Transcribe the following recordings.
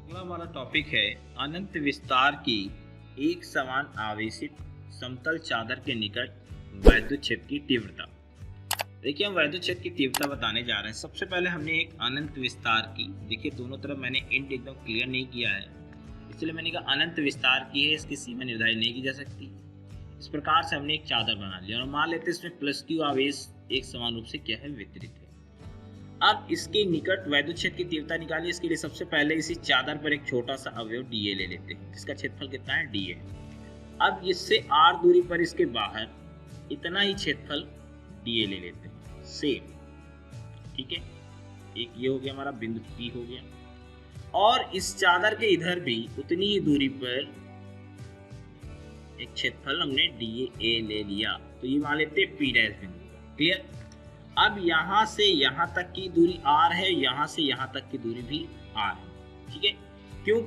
अगला हमारा टॉपिक है अनंत विस्तार की एक समान आवेशित समतल चादर के निकट वैद्युत क्षेत्र की तीव्रता। देखिए, हम वैद्युत क्षेत्र की तीव्रता बताने जा रहे हैं। सबसे पहले हमने एक अनंत विस्तार की, देखिए दोनों तरफ मैंने इंट एकदम क्लियर नहीं किया है, इसलिए मैंने कहा अनंत विस्तार की है, इसकी सीमा निर्धारित नहीं की जा सकती। इस प्रकार से हमने एक चादर बना लिया और मान लेते हैं इसमें प्लस क्यू आवेश एक समान रूप से क्या है, वितरित है। अब इसके निकट वैद्युत क्षेत्र की तीव्रता निकालिए। इसके लिए सबसे पहले इसी चादर पर एक छोटा सा अवयव डीए ले लेते हैं, जिसका क्षेत्रफल कितना है, डीए। अब इससे आर दूरी पर इसके बाहर इतना ही क्षेत्रफल डीए ले लेते हैं, सेम। ठीक है, एक ये हो गया हमारा बिंदु पी हो गया, और इस चादर के इधर भी उतनी ही दूरी पर एक क्षेत्रफल हमने डीए ए ले लिया, तो ये मान लेते पी डैश बिंदु। क्लियर। अब यहाँ से यहाँ तक की दूरी आर है, यहाँ से यहाँ तक की दूरी भी आर है। ठीक है, क्यों?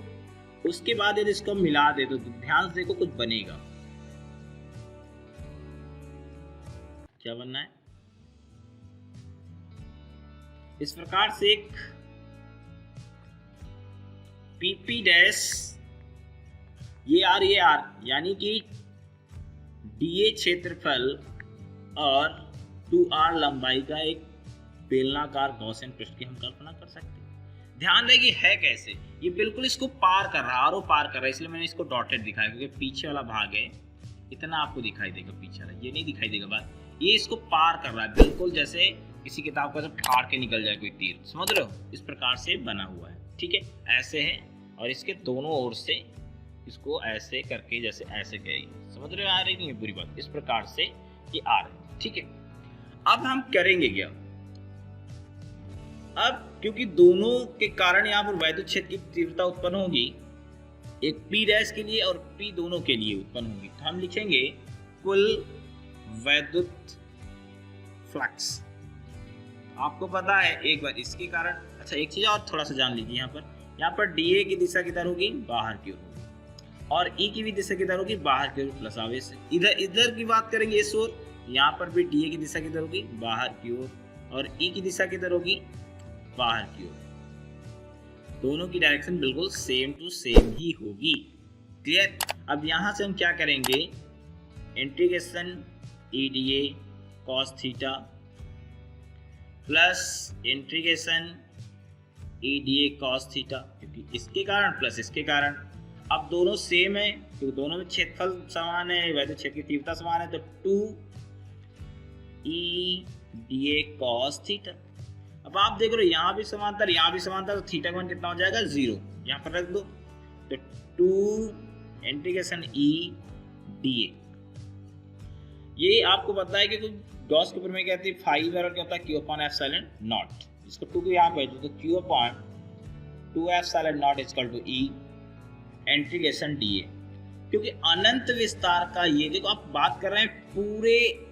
उसके बाद यदि इसको मिला दे तो ध्यान से देखो कुछ बनेगा। क्या बनना है? इस प्रकार से एक पीपी डैश, ये आर, यानी कि डीए क्षेत्रफल और 2r लंबाई का एक बेलनाकार गॉसियन पृष्ठ की हम कल्पना कर सकते हैं। ध्यान दें कि है कैसे, ये बिल्कुल इसको पार कर रहा है, आरो पार कर रहा है, इसलिए मैंने इसको डॉटेड दिखाया, क्योंकि पीछे वाला भाग है इतना आपको दिखाई देगा, पीछे वाला ये नहीं दिखाई देगा। बात ये इसको पार कर रहा है, बिल्कुल जैसे किसी किताब का जब फाड़ के निकल जाए कोई तीर, समझ रहे हो, इस प्रकार से बना हुआ है। ठीक है, ऐसे है, और इसके दोनों ओर से इसको ऐसे करके, जैसे ऐसे कहेंगे, समझ रहे हो, आ रही नहीं है पूरी बात, इस प्रकार से ये आ रहा है। ठीक है, अब हम करेंगे क्या? अब क्योंकि दोनों के कारण यहाँ पर वैद्युत क्षेत्र की तीव्रता उत्पन्न होगी, एक P डैश के लिए और P दोनों के लिए उत्पन्न होगी, तो हम लिखेंगे कुल वैद्युत फ्लक्स। आपको पता है एक बार इसके कारण, अच्छा एक चीज और थोड़ा सा जान लीजिए, यहाँ पर DA की दिशा किधर होगी, बाहर की ओर होगी, और E की भी दिशा किधर होगी, बाहर की ओर प्लस आवेश। इधर की बात करेंगे इस ओर, यहाँ पर भी डीए की दिशा किधर होगी, बाहर की ओर, और ई की दिशा किधर होगी, बाहर की ओर। दोनों की डायरेक्शन बिल्कुल सेम टू सेम ही होगी। क्लियर। अब यहाँ से हम क्या करेंगे, integration E D A cos theta plus integration E D A cos theta, क्योंकि इसके कारण प्लस इसके कारण, अब दोनों सेम है क्योंकि दोनों में क्षेत्रफल समान है, वैद्युत क्षेत्र की तीव्रता समान है, तो 2 E D A cos theta. अब आप देख रहे हो यहाँ भी समांतर, यहाँ भी समांतर, तो थीटा का मान कितना हो जाएगा, 0, यहाँ पर रख दो, तो 2 इंटीग्रेशन ई डी ए। ये आपको पता है कि गॉस के प्रमेय कहती है फाई बराबर क्या होता है, क्यू अपॉन एप्सिलॉन नॉट। इसको 2 को यहाँ भेज दो, तो Q upon 2 epsilon not equal to E integration D A. क्योंकि अनंत विस्तार का ये देखो, आप बात कर रहे हैं पूरे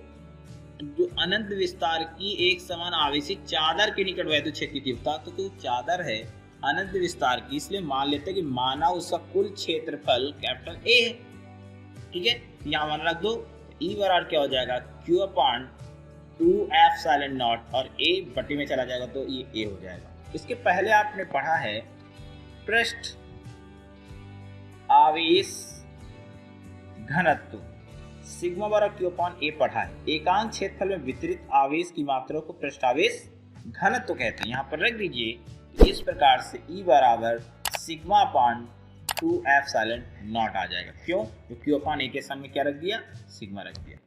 जो अनंत विस्तार की एक समान आवेशित चादर के निकट वैद्युत क्षेत्र की तीव्रता, तो चादर है अनंत विस्तार की, इसलिए मान लेते हैं कि माना उसका कुल क्षेत्रफल कैपिटल ए है। ठीक है, यहाँ मान रख दो, ई बराबर क्या हो जाएगा, क्यू अपॉन 2 एप्सिलॉन नॉट, और ए बटी में चला जाएगा तो ये ए हो जाएगा। इसके पहले आपने पढ़ा है पृष्ठ आवेश घनत्व, सिग्मा बराबर क्यू अपॉन ए पढ़ा है। एकांक क्षेत्रफल में वितरित आवेश की मात्रा को पृष्ठ आवेश घनत्व कहते हैं। यहाँ पर रख दीजिए, इस प्रकार से E बराबर सिग्मा अपॉन 2 एप्सिलॉन नॉट आ जाएगा। क्यों? क्योंकि क्यू अपॉन ए के सामने क्या रख दिया, सिग्मा रख दिया।